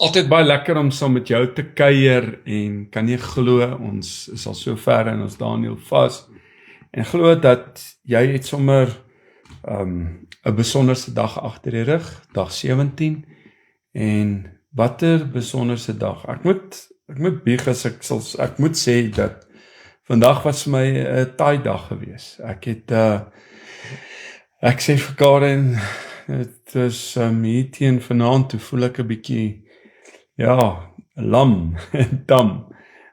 Altyd baie lekker om saam met jou te kuier en kan jy glo, ons is al so ver in ons Daniel vas en glo dat jy het sommer 'n besonderse dag agter die rug, dag 17 en watter besonderse dag. Ek moet bieg as ek moet sê dat vandag was vir my 'n taai dag gewees. Ek sê vir Karen, dit is hier teen vanaand, toe voel ek 'n bietjie lam en tam,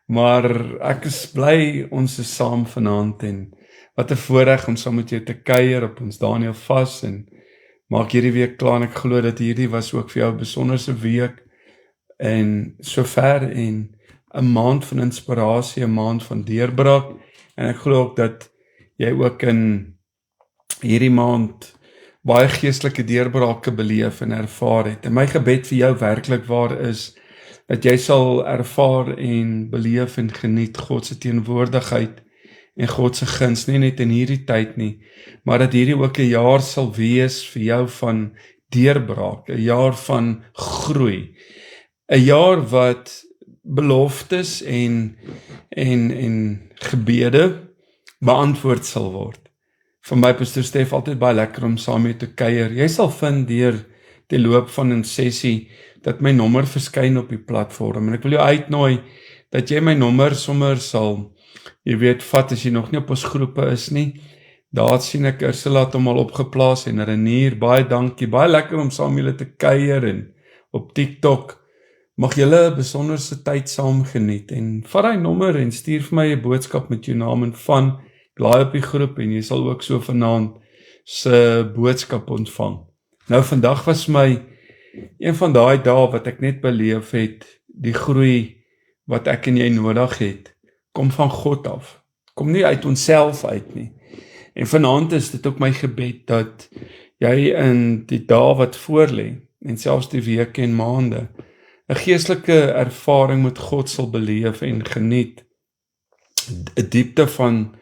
maar ek is bly ons is saam vanaand en wat 'n voorreg om saam met jou te kuier op ons Daniel vas en maak hierdie week klaar en ek glo dat hierdie was ook vir jou 'n besonderse week en sover en 'n maand van inspirasie, 'n maand van deurbraak en ek glo ook dat jy ook in hierdie maand baie geestelike deurbrake beleef en ervaar het. En my gebed vir jou werklik waar is dat jy sal ervaar en beleef en geniet God se teenwoordigheid en God se guns, nie net in hierdie tyd nie, maar dat hierdie ook 'n jaar sal wees vir jou van deurbraak, 'n jaar van groei, 'n jaar wat beloftes en gebede beantwoord sal word. Vir my Pastor Stef altyd baie lekker om saam met te kuier. Jy sal vind deur die loop van 'n sessie dat my nommer verskyn op die platform en ek wil jou uitnooi dat jy my nommer sommer sal, jy weet, vat as jy nog nie op ons groepe is nie. Daar sien ek Ursula het hom al opgeplaas en Renier, baie dankie. Baie lekker om saam julle te kuier en op TikTok. Mag julle 'n besonderse tyd saam geniet en vat daai nommer en stuur vir my 'n boodskap met jou naam en van laai op die groep en jy sal ook so vanaand se boodskap ontvang. Nou vandag was my een van daai dae wat ek net beleef het, die groei wat ek en jy nodig het, kom van God af. Kom nie uit onsself uit nie. En vanaand is dit ook my gebed dat jy in die dae wat voorlê en selfs die weke en maande 'n geestelike ervaring met God sal beleef en geniet. 'n Diepte van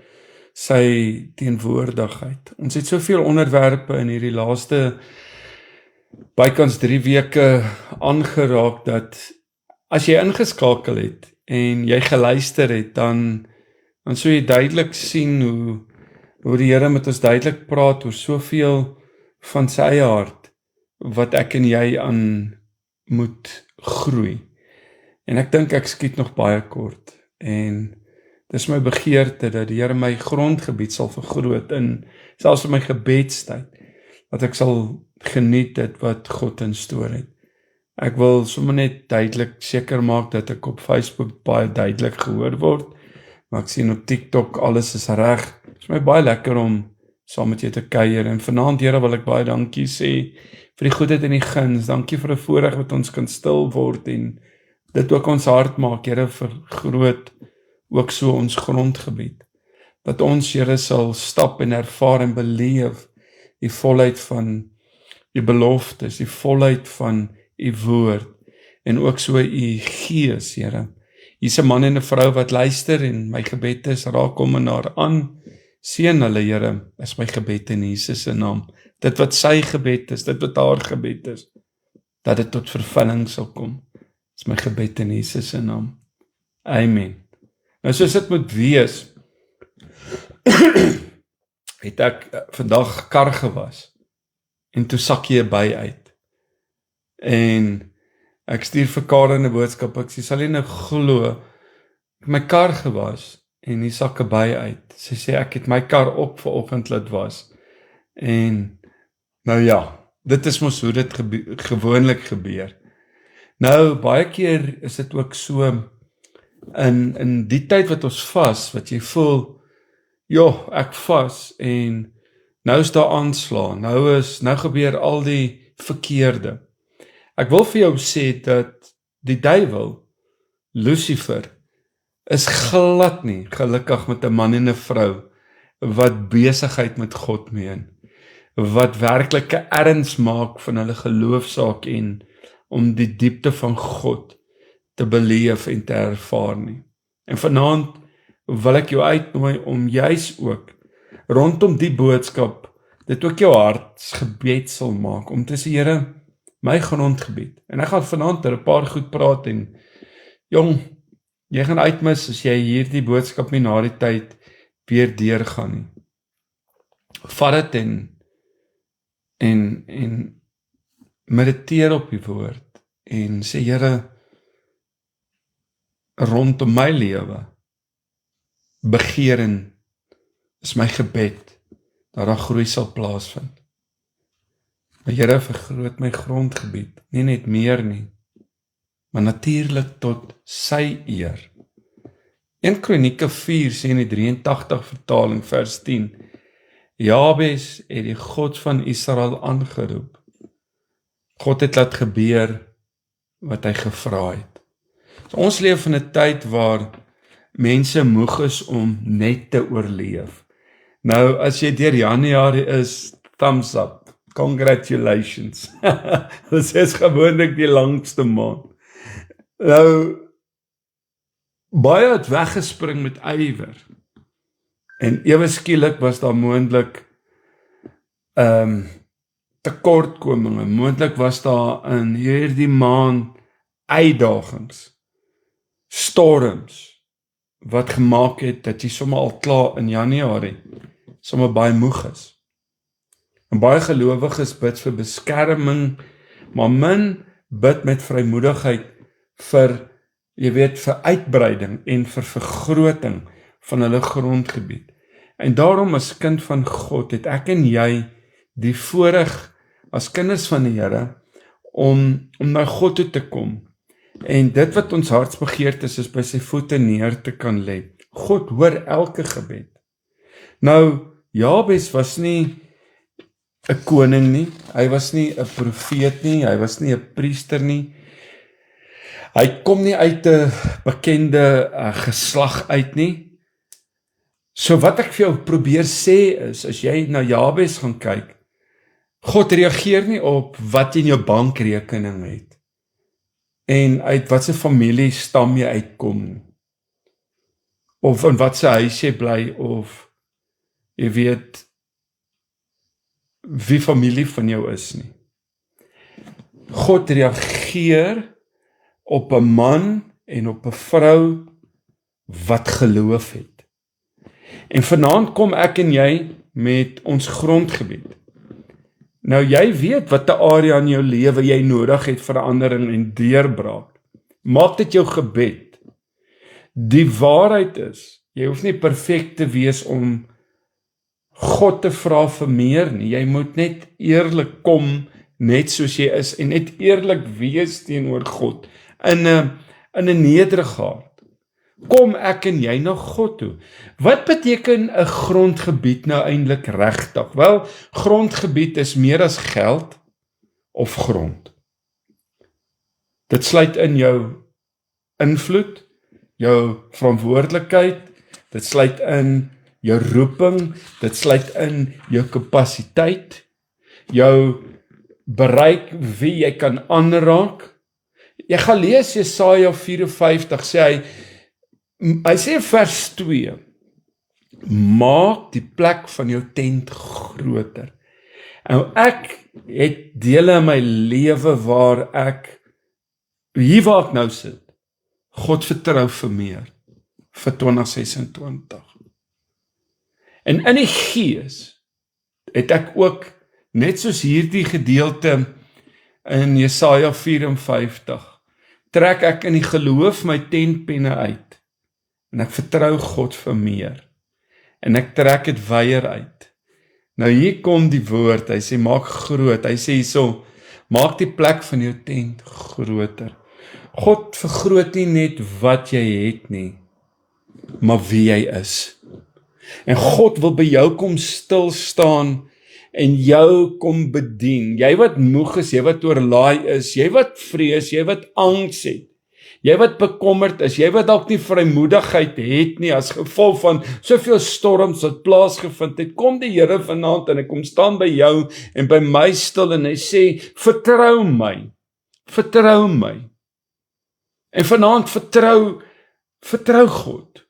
sy teenwoordigheid. Ons het soveel onderwerpe in hierdie laaste bykans 3 weke aangeraak dat as jy ingeskakel het en jy geluister het, dan sou jy duidelik sien hoe die Here met ons duidelik praat oor soveel van sy eie hart wat ek en jy aan moet groei. En ek dink ek skiet nog baie kort en dis my begeerte dat die Here my grondgebied sal vergroot in selfs in my gebedstyd, dat ek sal geniet dit wat God instoor het. Ek wil sommer net duidelik seker maak dat ek op Facebook baie duidelik gehoor word, maar ek sien op TikTok alles is reg. Dit is my baie lekker om saam met jou te kuier en vanaand Here wil ek baie dankie sê vir die goedheid en die guns. Dankie vir 'n voorreg wat ons kan stil word en dit ook ons hart maak, Here, vergroot ook so ons grondgebied, dat ons, Here, sal stap en ervaar en beleef die volheid van die beloftes, die volheid van u woord, en ook so u gees, Here. Hier's 'n man en 'n vrou wat luister en my gebed is, raak hom en haar aan, seën hulle, Here, is my gebed in Jesus se naam. Dit wat sy gebed is, dit wat haar gebed is, dat dit tot vervulling sal kom, is my gebed in Jesus se naam. Amen. Nou soos dit moet wees, het ek vandag kar gewas, en toe sak jy 'n by uit, en ek stuur vir Karen 'n boodskap, ek sê, sal jy nou glo, ek my kar gewas, en die sak 'n by uit, sy sê, ek het my kar op vanoggend laat was, en nou ja, dit is mos hoe dit gewoonlik gebeur. Nou, baie keer is dit ook so, in die tyd wat ons vas, wat jy voel, ek vas, en nou is daar aanslag, nou gebeur al die verkeerde. Ek wil vir jou sê dat die duiwel, Lucifer, is glad nie gelukkig met 'n man en 'n vrou, wat besigheid met God meen, wat werklike erns maak van hulle geloofsaak en om die diepte van God te beleef en te ervaar nie. En vanaand wil ek jou uitnooi om juis ook rondom die boodskap dit ook jou hartsgebed sal maak om te sê, Here, my grondgebied. En ek gaan vanaand oor 'n paar goed praat en jong, jy gaan uitmis as jy hierdie boodskap nie na die tyd weer deurgaan nie. Vat dit en mediteer op die woord en sê Here, rondom my lewe begeering is my gebed dat daar groei sal plaasvind. Maar Here, vergroot my grondgebied, nie net meer nie, maar natuurlik tot sy eer. 1 Kronieke 4 sê in die 83 vertaling vers 10, Jabes het die God van Israel aangeroep. God het laat gebeur wat hy gevra het. So ons leef in 'n tyd waar mense moeg is om net te oorleef. Nou, as jy deur Januarie is, thumbs up, congratulations. Dit is gewoonlik die langste maand. Nou, baie het weggespring met ywer. En ewe skielik was daar moontlik tekortkominge, moontlik was daar in hierdie maand uitdagings, storms, wat gemaak het dat jy sommer al klaar in Januarie sommer baie moeg is. En baie gelowiges bid vir beskerming, maar min bid met vrymoedigheid vir, jy weet, vir uitbreiding en vir vergroting van hulle grondgebied. En daarom as kind van God het ek en jy die voorreg as kinders van die Here om na God toe te kom. En dit wat ons hartsbegeerte is by sy voete neer te kan lê. God hoor elke gebed. Nou, Jabes was nie 'n koning nie, hy was nie 'n profeet nie, hy was nie 'n priester nie. Hy kom nie uit 'n bekende geslag uit nie. So wat ek vir jou probeer sê is, as jy na Jabes gaan kyk, God reageer nie op wat jy in jou bankrekening het en uit wat se familie stam jy uitkom, of in wat se huis jy bly, of jy weet wie familie van jou is nie. God reageer op 'n man en op 'n vrou wat geloof het. En vanaand kom ek en jy met ons grondgebied. Nou jy weet wat 'n area in jou lewe jy nodig het vir verandering en deurbraak. Maak dit jou gebed. Die waarheid is, jy hoef nie perfek te wees om God te vra vir meer nie. Jy moet net eerlik kom, net soos jy is, en net eerlik wees teenoor God, in 'n nederige hart. Kom ek en jy na God toe. Wat beteken 'n grondgebied nou eintlik regtig? Wel, grondgebied is meer as geld of grond. Dit sluit in jou invloed, jou verantwoordelikheid, dit sluit in jou roeping, dit sluit in jou kapasiteit, jou bereik wie jy kan aanraak. Jy gaan lees Jesaja 54, sê hy sê in vers 2, maak die plek van jou tent groter. En ek het dele in my lewe waar ek, hier waar ek nou sit, God vertrou vir meer, vir 2026. En in die gees het ek ook, net soos hierdie gedeelte in Jesaja 54, trek ek in die geloof my tentpenne uit, en ek vertrou God vir meer, en ek trek dit weier uit. Nou hier kom die woord, hy sê maak groot, hy sê hierso, maak die plek van jou tent groter. God vergroot nie net wat jy het nie, maar wie jy is. En God wil by jou kom stil staan en jou kom bedien. Jy wat moeg is, jy wat oorlaai is, jy wat vrees, jy wat angs het, jy wat bekommerd is, jy wat dalk nie vrymoedigheid het nie as gevolg van soveel storms wat plaasgevind het, kom die Here vanaand en hy kom staan by jou en by my stil en hy sê, vertrou my, vertrou my. En vanaand vertrou God.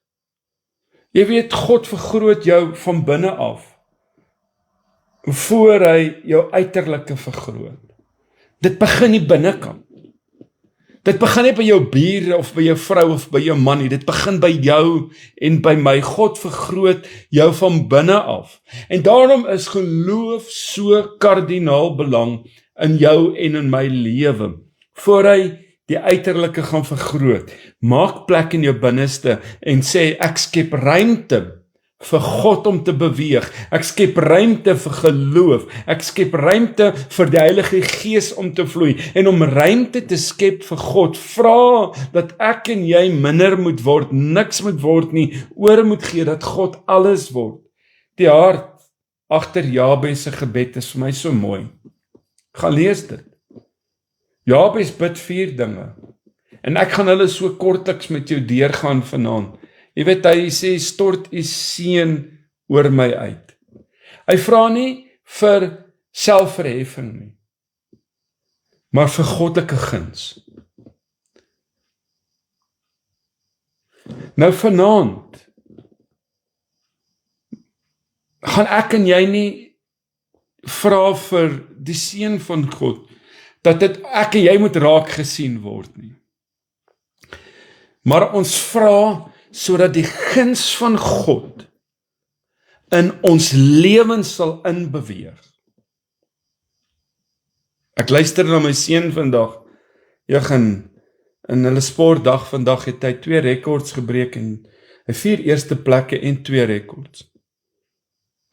Jy weet, God vergroot jou van binne af, voor hy jou uiterlike vergroot. Dit begin nie binnekant. Dit begin nie by jou bure of by jou vrou of by jou man nie. Dit begin by jou en by my. God vergroot jou van binne af. En daarom is geloof so kardinaal belang in jou en in my lewe. Voor hy die uiterlike gaan vergroot. Maak plek in jou binneste en sê ek skep ruimte vir God om te beweeg. Ek skep ruimte vir geloof. Ek skep ruimte vir die Heilige Gees om te vloei. En om ruimte te skep vir God, vra dat ek en jy minder moet word, niks moet word nie, oor moet gee dat God alles word. Die hart agter Jabes se gebed is vir my so mooi. Gaan lees dit. Jabes bid 4 dinge. En ek gaan hulle so kortliks met jou deurgaan vanaand. Jy weet, hy sê, stort u seën oor my uit. Hy vra nie vir selfverheffing nie, maar vir goddelike guns. Nou vanaand, gaan ek en jy nie vra vir die seën van God, dat dit ek en jy moet raak gesien word nie. Maar ons vra sodat die guns van God in ons lewens sal inbeweeg. Ek luister na my seun vandag, in hulle sportdag vandag het hy 2 rekords gebreek en 4 eerste plekke en 2 rekords.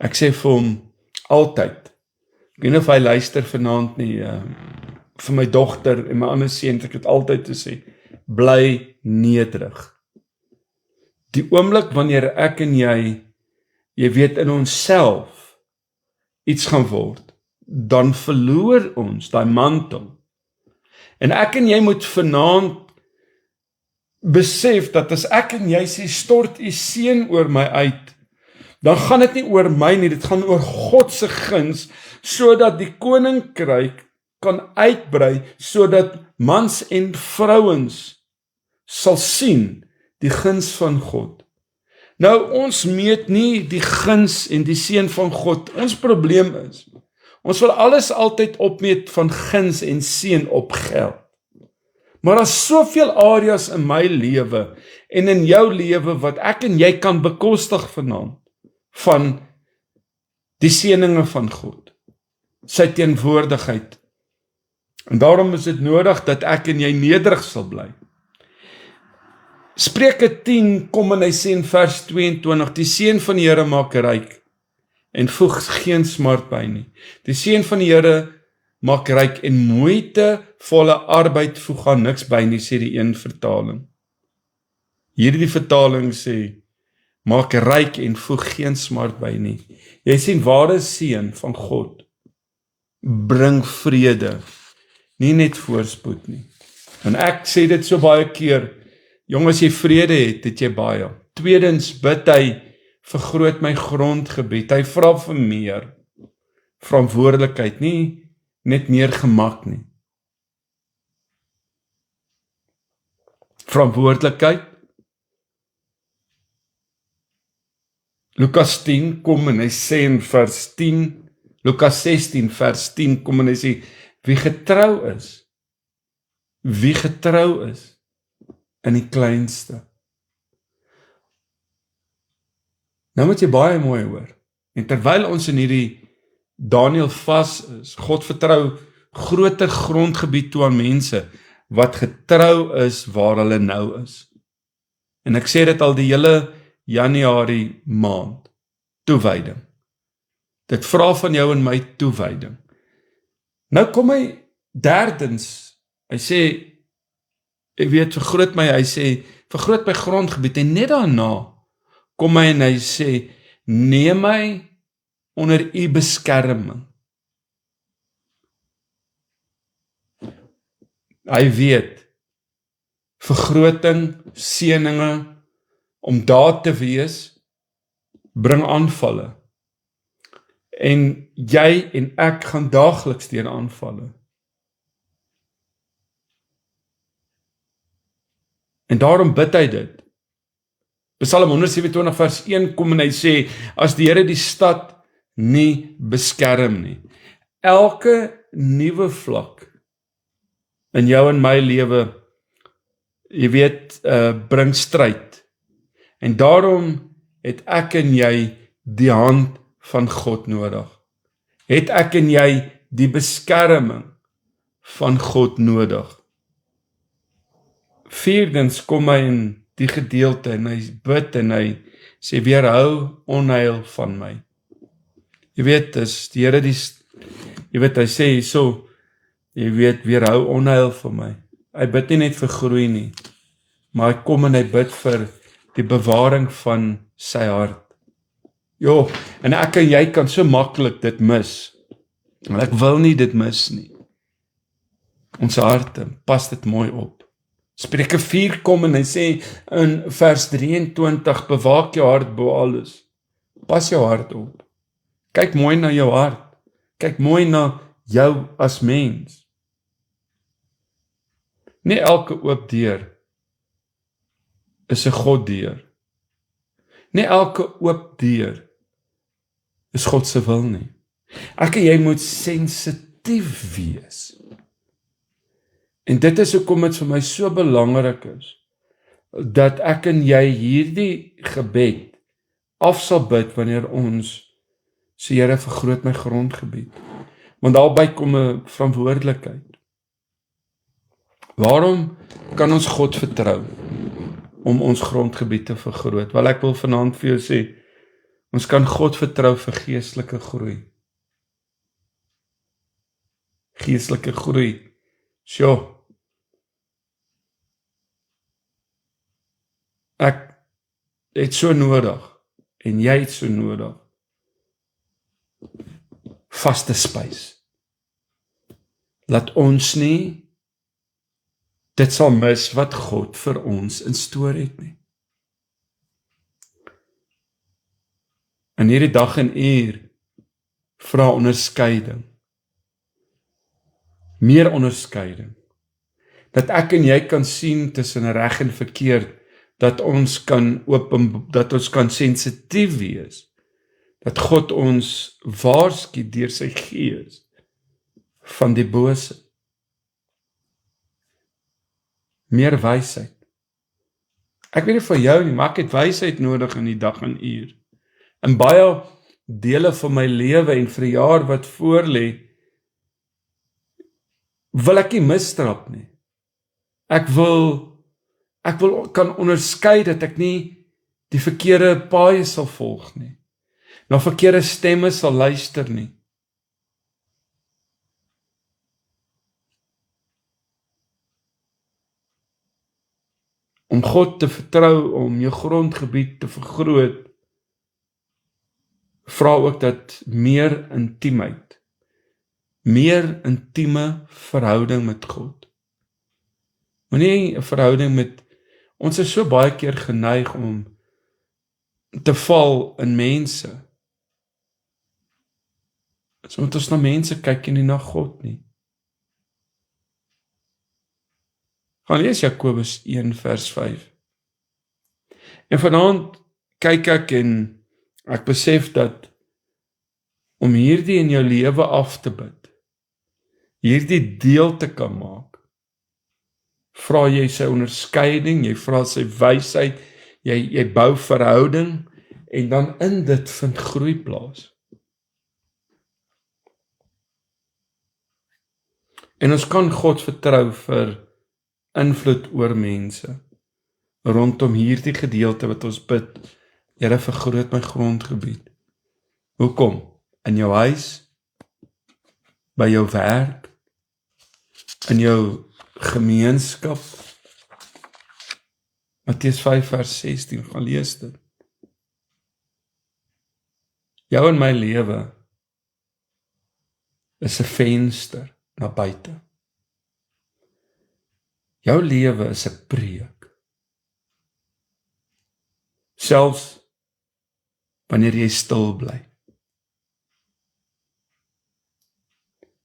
Ek sê vir hom altyd, ek weet nie of hy luister vanaand nie, vir my dogter en my ander seun, ek het altyd te sê, bly nederig. Die oomblik wanneer ek en jy weet in onsself iets gaan word, dan verloor ons daai mantel. En ek en jy moet vanaand besef dat as ek en jy sê stort u seën oor my uit, dan gaan dit nie oor my nie, dit gaan oor God se guns, sodat die koninkryk kan uitbrei, sodat mans en vrouens sal sien die guns van God. Nou, ons meet nie die guns en die seën van God. Ons probleem is, ons wil alles altyd opmeet van guns en seën op geld. Maar daar's soveel areas in my lewe en in jou lewe wat ek en jy kan bekostig vanaand van die seëninge van God, sy teenwoordigheid. En daarom is dit nodig dat ek en jy nederig sal bly. Spreuke 10 kom en hy sê in vers 22, die seën van die Here maak ryk en voeg geen smart by nie. Die seën van die Here maak ryk en moeitevolle arbeid voeg aan niks by nie, sê die een vertaling. Hierdie vertaling sê, maak ryk en voeg geen smart by nie. Jy sien, ware seën van God bring vrede, nie net voorspoed nie. En ek sê dit so baie keer, jong, as jy vrede het, het jy baie. Tweedens bid hy, vergroot my grondgebied. Hy vra vir meer verantwoordelikheid, nie net meer gemak nie. Verantwoordelikheid. Lukas 10 kom en hy sê in vers 10, Lukas 16 vers 10 kom en hy sê, wie getrou is in die kleinste. Nou moet jy baie mooi hoor. En terwyl ons in hierdie Daniël vas is, God vertrou groter grondgebied toe aan mense wat getrou is waar hulle nou is. En ek sê dit al die hele Januarie maand. Toewyding. Dit vra van jou en my toewyding. Nou kom hy derdens, hy sê, ek weet, vergroot my, hy sê, vergroot my grondgebied, en net daarna, kom hy en hy sê, neem my onder u beskerming. Hy weet, vergroting, seëninge, om daar te wees, bring aanvalle. En jy en ek gaan daagliks deur aanvalle. En daarom bid hy dit. Psalm 127 vers 1 kom en hy sê, as die Here die stad nie beskerm nie. Elke nuwe vlak in jou en my lewe, jy weet, bring stryd. En daarom het ek en jy die hand van God nodig. Het ek en jy die beskerming van God nodig. Vierdens kom hy in die gedeelte en hy bid en hy sê, weerhou onheil van my. Jy weet, dis die Here jy weet, hy sê hierso, jy weet, weerhou onheil van my. Hy bid nie net vir groei nie, maar hy kom en hy bid vir die bewaring van sy hart. Jo, en ek en jy kan so maklik dit mis. En ek wil nie dit mis nie. Ons harte, pas dit mooi op. Spreuke 4 kom en hy sê in vers 23, bewaak jou hart bo alles. Pas jou hart op. Kyk mooi na jou hart. Kyk mooi na jou as mens. Nie elke oop deur is 'n God deur. Nie elke oop deur is God se wil nie. Ek en jy moet sensitief wees. En dit is hoekom dit vir my so belangrik is, dat ek en jy hierdie gebed af sal bid wanneer ons sê, Here, vergroot my grondgebied. Want daarby kom 'n verantwoordelikheid. Waarom kan ons God vertrou om ons grondgebied te vergroot? Wel, ek wil vanaand vir jou sê, ons kan God vertrou vir geestelike groei. Geestelike groei. Sjoe. Ek het so nodig, en jy het so nodig, vaste spys. Laat ons nie dit sal mis wat God vir ons in store het nie. In hierdie dag en uur vra onderskeiding. Meer onderskeiding. Dat ek en jy kan sien tussen reg en verkeerd, dat ons kan sensitief wees, dat God ons waarsku deur sy gees van die bose. Meer wysheid. Ek weet nie vir jou nie, maar ek het wysheid nodig in die dag en uur. In baie dele van my lewe en vir die jaar wat voorlê, wil ek nie misstrap nie. Ek wil kan onderskei dat ek nie die verkeerde paaie sal volg nie. Na verkeerde stemme sal luister nie. Om God te vertrou, om jou grondgebied te vergroot, vra ook dat meer intiemheid, meer intieme verhouding met God. Moenie 'n verhouding met, ons is so baie keer geneig om te val in mense. So moet ons na mense kyk en nie na God nie. Gaan lees Jakobus 1 vers 5. En vanaand kyk ek en ek besef dat om hierdie in jou lewe af te bid, hierdie deel te kan maak, vra jy sy onderskeiding, jy vra sy wysheid, jy bou verhouding, en dan in dit vind groei plaas. En ons kan God vertrou vir invloed oor mense, rondom hierdie gedeelte wat ons bid, Here, vergroot my grondgebied. Hoekom? In jou huis, by jou werk, in jou gemeenskap. Matteus 5 vers 16, gaan lees dit. Jou en my lewe is 'n venster na buite. Jou lewe is 'n preek. Selfs wanneer jy stil bly.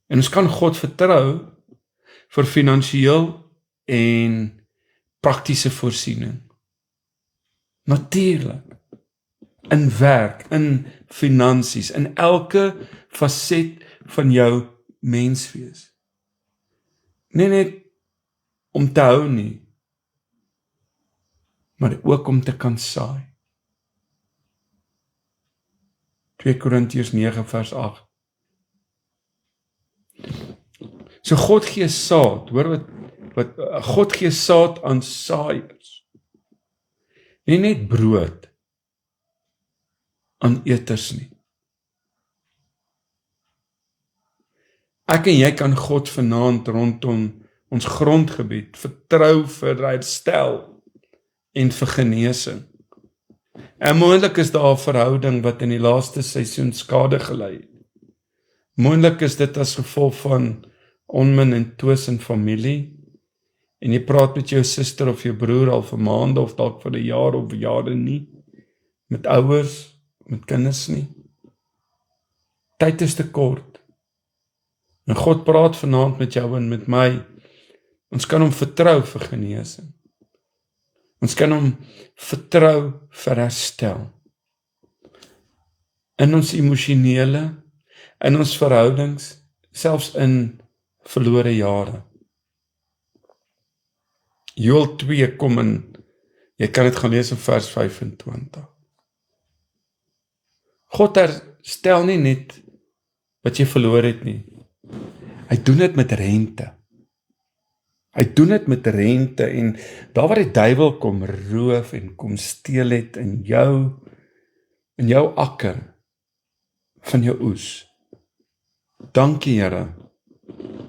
En ons kan God vertrou vir finansiëel en praktiese voorsiening. Natuurlik. In werk, in finansies, in elke faset van jou menswees. Nie net om te hou nie, maar ook om te kan saai. 2 Korintiërs 9 vers 8. So God gee saad, hoor wat God gee saad aan saaiers. Nie net brood aan eters nie. Ek en jy kan God vanaand rondom ons grondgebied vertrou vir herstel en vir genesing. En moontlik is daar 'n verhouding wat in die laaste seisoen skade gelei het. Moontlik is dit as gevolg van onmin en twis in familie, en jy praat met jou suster of jou broer al vir maande of dalk vir 'n jaar of jare nie, met ouers, met kinders nie. Tyd is te kort. En God praat vanaand met jou en met my. Ons kan hom vertrou vir genesing. Ons kan hom vertrou vir herstel. In ons emosionele, in ons verhoudings, selfs in verlore jare. Joël 2 kom in, jy kan dit gaan lees in vers 25. God herstel nie net wat jy verloor het nie. Hy doen dit met rente. Hy doen dit met rente, en daar waar die duiwel kom roof en kom steel het in jou akker van jou oes. Dankie Here,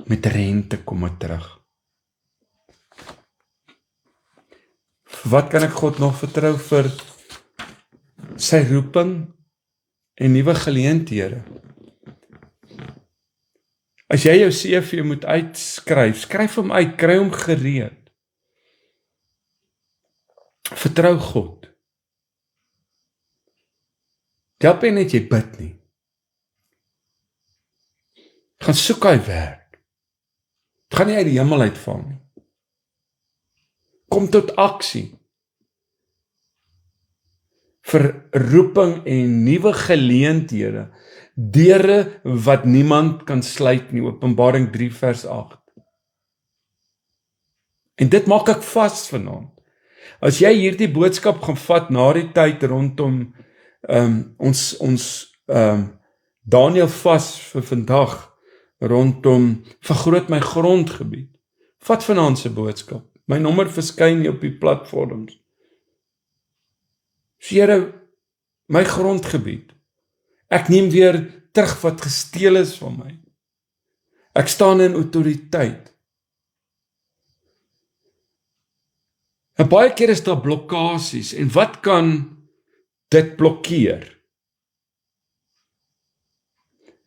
met rente kom dit terug. Wat kan ek God nog vertrou vir sy roeping en nuwe geleenthede? As jy jou CV moet uitskryf, skryf hom uit, kry hom gereed. Vertrou God. Help net jy bid nie. Gaan soek hy werk. Het gaan nie uit die hemel uitval nie. Kom tot aksie. Vir roeping en nuwe geleenthede. Deure wat niemand kan sluit nie, Openbaring 3 vers 8. En dit maak ek vas vanaand. As jy hierdie boodskap gaan vat na die tyd rondom ons Daniël vas vir vandag, rondom vergroot my grondgebied. Vat vanaand se boodskap. My nommer verskyn nie op die platforms. Here, my grondgebied. Ek neem weer terug wat gesteel is van my. Ek staan in autoriteit. En baie keer is daar blokkasies, en wat kan dit blokkeer?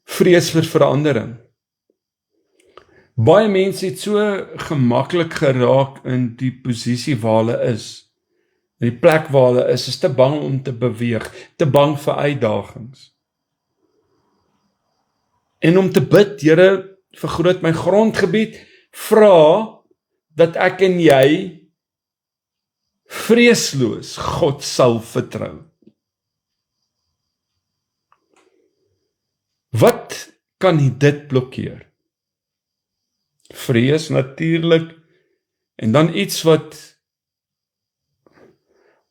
Vrees vir verandering. Baie mense het so gemaklik geraak in die posisie waar hulle is. In die plek waar hulle is te bang om te beweeg, te bang vir uitdagings. En om te bid, Here, vergroot my grondgebied, vra dat ek en jy vreesloos God sal vertrou. Wat kan dit blokkeer? Vrees natuurlik, en dan iets wat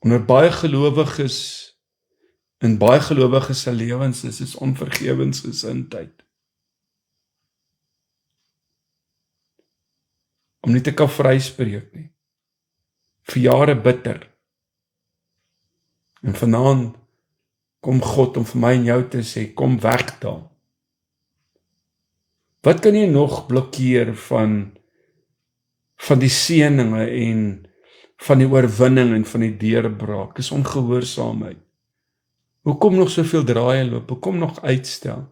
onder baie gelowiges, in baie gelowiges se lewens is onvergewensgesindheid. Om nie te kan vryspreek nie. Vir jare bitter. En vanaand kom God om vir my en jou te sê, kom weg daar. Wat kan jy nog blokkeer van die seëninge en van die oorwinning en van die deurbraak? Dis ongehoorsaamheid. Hoekom nog soveel draaie loop? Hoekom nog uitstel?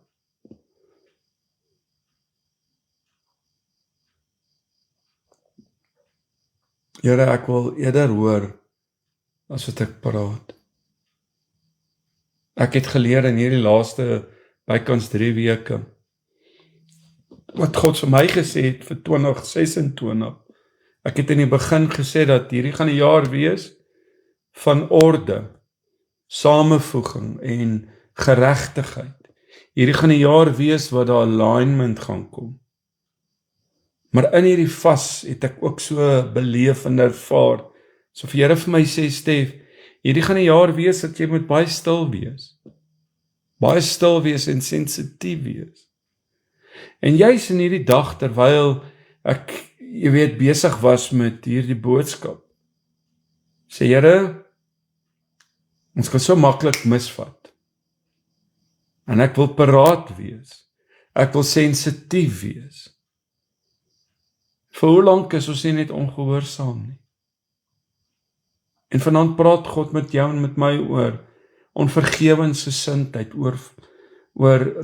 Here, ek wil eerder hoor as wat ek praat. Ek het geleer in hierdie laaste bykans 3 weke wat God vir my gesê het vir 2026. Ek het in die begin gesê dat hierdie gaan 'n jaar wees van orde, samevoeging en geregtigheid. Hierdie gaan 'n jaar wees wat daar alignment gaan kom. Maar in hierdie vas het ek ook so beleef en ervaar. So vir Here vir my sê, Stef, hierdie gaan 'n jaar wees dat jy moet baie stil wees. Baie stil wees en sensitief wees. En juis in hierdie dag, terwyl ek, besig was met hierdie boodskap, sê Here, ons kan so maklik misvat. En ek wil paraat wees. Ek wil sensitief wees. Vir hoe lank is ons nie net ongehoorsaam nie? En vanaand praat God met jou en met my oor onvergewensgesindheid, oor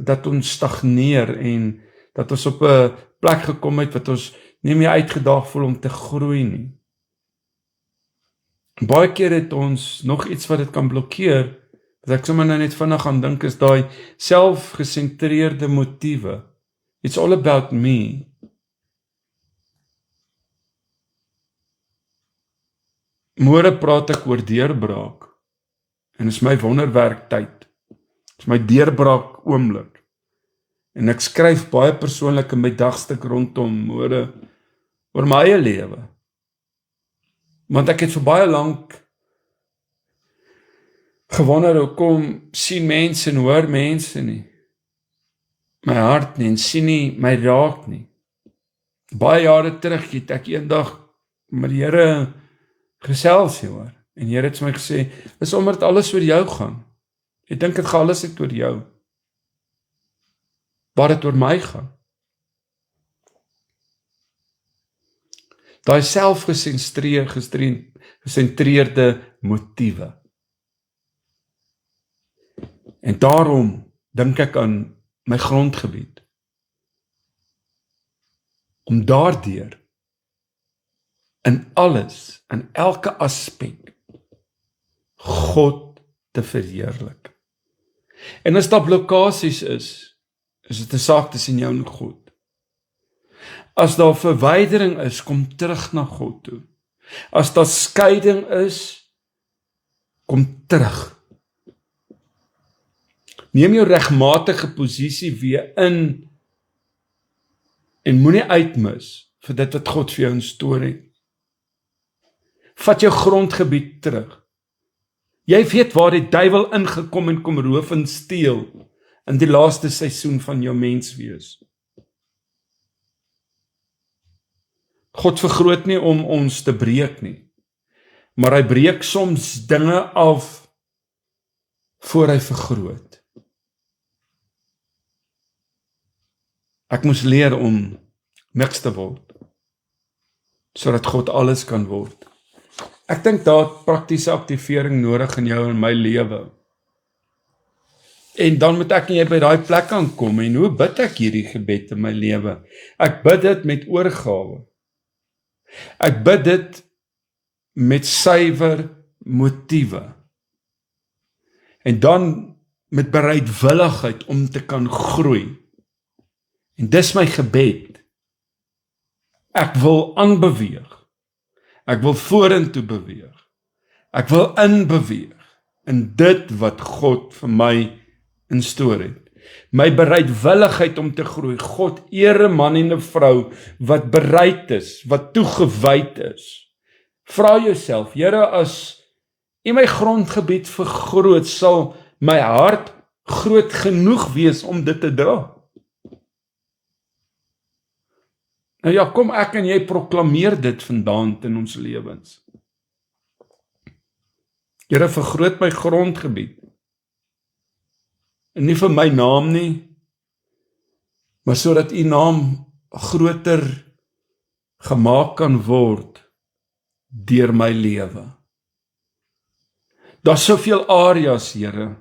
dat ons stagneer en dat ons op 'n plek gekom het wat ons nie meer uitgedaag voel om te groei nie. Baie keer het ons nog iets wat dit kan blokkeer, wat ek sommer nou net vinnig aan dink is daai selfgesentreerde motiewe. It's all about me. Môre praat ek oor deurbraak. En is my wonderwerk tyd. Is my deurbraak oomblik. En ek skryf baie persoonlik in my dagstuk rondom môre oor my eie lewe. Want ek het vir baie lank gewonder hoekom sien mense en hoor mense nie my hart nie en sien nie my raak nie. Baie jare terug het ek eendag met die Here gesels hieroor. En die Here het vir my gesê, is omdat alles oor jou gaan. Jy dink dit gaan alles oor jou. Waar dit oor my gaan. Daai selfgesentreerde motiewe. En daarom dink ek aan my grondgebied. Om daardeur in alles, in elke aspek, God te verheerlik. En as daar blokkasies is dit 'n saak tussen jou en God. As daar verwydering is, kom terug na God toe. As daar skeiding is, kom terug. Neem jou regmatige posisie weer in en moenie uitmis vir dit wat God vir jou instoor het. Vat jou grondgebied terug. Jy weet waar die duiwel ingekom en kom roof en steel in die laaste seisoen van jou menswees. God vergroot nie om ons te breek nie, maar hy breek soms dinge af voor hy vergroot. Ek moes leer om niks te word, sodat God alles kan word. Ek dink daar het praktiese aktivering nodig in jou en my lewe. En dan moet ek en jy by daai plek aankom, en hoe bid ek hierdie gebed in my lewe? Ek bid dit met oorgawe. Ek bid dit met suiwer motiewe. En dan met bereidwilligheid om te kan groei. En dis my gebed. Ek wil aanbeweeg. Ek wil vorentoe beweeg. Ek wil inbeweeg in dit wat God vir my instoor het. My bereidwilligheid om te groei. God eer 'n man en 'n vrou wat bereid is, wat toegewyd is. Vra jouself, Here, as U my grondgebied vergroot, sal my hart groot genoeg wees om dit te dra? Nou ja, kom ek en jy proklameer dit vandaan in ons lewens. Here, vergroot my grondgebied. En nie vir my naam nie, maar sodat U naam groter gemaak kan word deur my lewe. Daar's soveel areas, Here,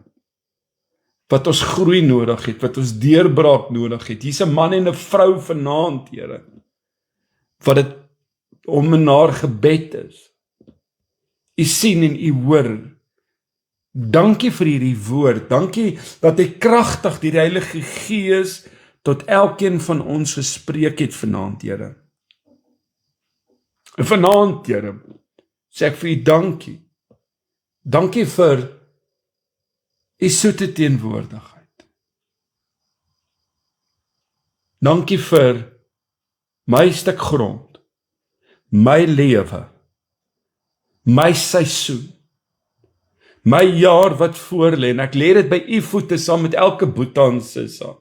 wat ons groei nodig het, wat ons deurbraak nodig het. Hier's 'n man en 'n vrou vanaand, Here, wat dit om en naar gebed is. U sien en U hoor. Dankie vir hierdie woord. Dankie dat hy kragtig die Heilige Gees tot elkeen van ons gespreek het vanaand, Here. En vanaand, Here, sê ek vir U dankie. Dankie vir U soete teenwoordigheid. Dankie vir my stuk grond, my lewe, my seisoen, my jaar wat voorlê, en ek lê dit by u voete saam met elke Boeta en Sissa.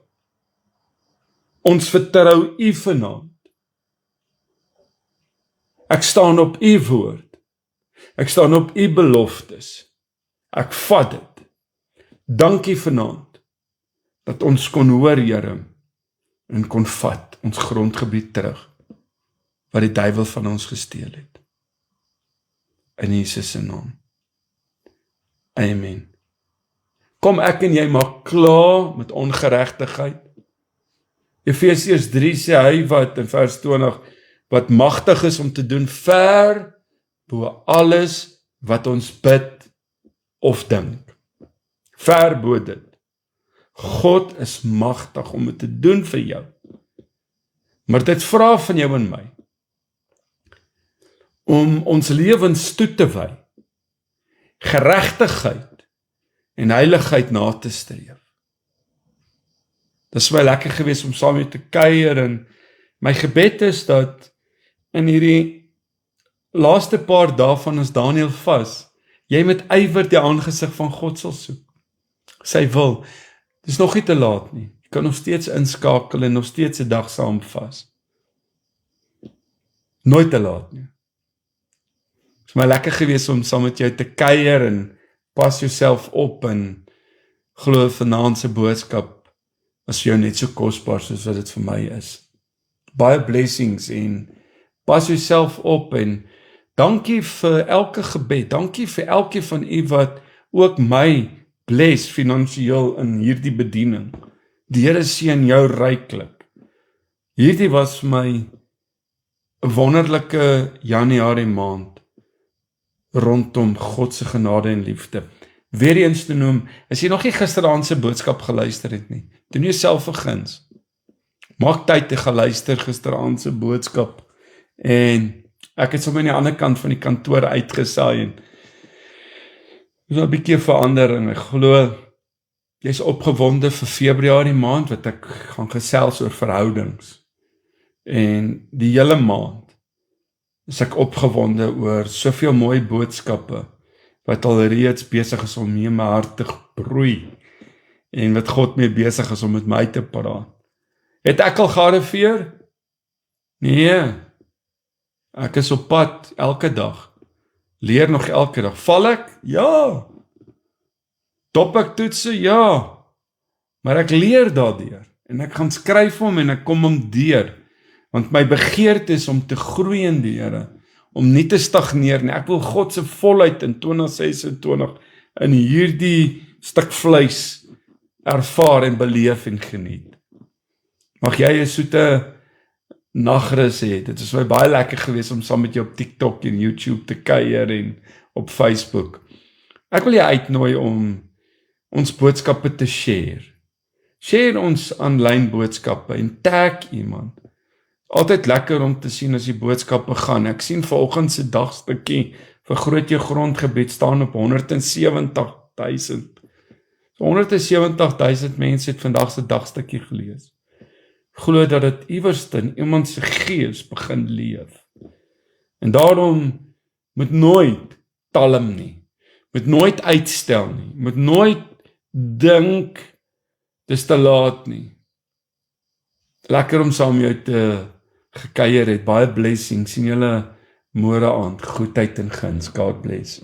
Ons vertrou u vanaand. Ek staan op u woord. Ek staan op u beloftes. Ek vat dit. Dankie vanaand dat ons kon hoor, Here, en kon vat ons grondgebied terug wat die duiwel van ons gesteel het. In Jesus se naam. Amen. Kom ek en jy maak klaar met ongeregtigheid. Efesiërs 3 sê hy wat in vers 20 wat magtig is om te doen ver bo alles wat ons bid of dink. Ver bo dit. God is magtig om dit te doen vir jou. Maar dit vra van jou en my om ons lewens toe te wy, geregtigheid en heiligheid na te streef. Dit is baie lekker geweest om saam met te kuier, en my gebed is dat in hierdie laaste paar dae van ons Daniël vas, jy met ywer die aangesig van God sal soek. Sy wil. Dit is nog nie te laat nie. Jy kan nog steeds inskakel en nog steeds 'n dag saam vas. Nooit te laat nie. Het is my lekker geweest om saam met jou te kuier en pas jouself op en glo vanaand se boodskap is vir jou net so kosbaar soos wat dit vir my is. Baie blessings en pas jouself op en dankie vir elke gebed. Dankie vir elkeen van u wat ook my bless finansiëel in hierdie bediening. Die Here seën jou ryklik. Hierdie was vir my 'n wonderlike Januarie maand rondom God se genade en liefde. Weer eens te noem, as jy nog nie gisteraand se boodskap geluister het nie, doen jouself 'n guns. Maak tyd te geluister gisteraand se boodskap. En ek het sommer aan die ander kant van die kantoor uitgesaai en so 'n bietjie verandering. Ek glo jy's opgewonde vir Februarie maand wat ek gaan gesels oor verhoudings. En die hele maand is ek opgewonde oor soveel mooi boodskappe wat alreeds besig is om in my hart te broei en wat God mee besig is om met my te praat. Het ek al gearriveer? Nee. Ek is op pad elke dag. Leer nog elke dag. Val ek? Ja. Dop ek toetse? Ja. Maar ek leer daardeur. En ek gaan skryf hom en ek kom hom deur. Want my begeerte is om te groei in die Here. Om nie te stagneer nie. Ek wil God se volheid in 2026 in hierdie stuk vleis ervaar en beleef en geniet. Mag jy 'n soete nagrus hê. Dit is baie lekker geweest om saam met jou op TikTok en YouTube te kuier en op Facebook. Ek wil jou uitnooi om ons boodskappe te share. Share ons aanlyn boodskappe en tag iemand. Altyd lekker om te sien as die boodskappe gaan. Ek sien vanoggend se dagstukkie vir Groot Jou Grondgebied staan op 170,000. So 170,000 mense het vandag se dagstukkie gelees. Glo dat dit iewers in iemand se gees begin leef. En daarom moet nooit talm nie. Moet nooit uitstel nie. Moet nooit dink dis te laat nie. Lekker om saam jou te gekuier het. Baie blessings. Sien julle môre aand. Goedheid en guns. God bless.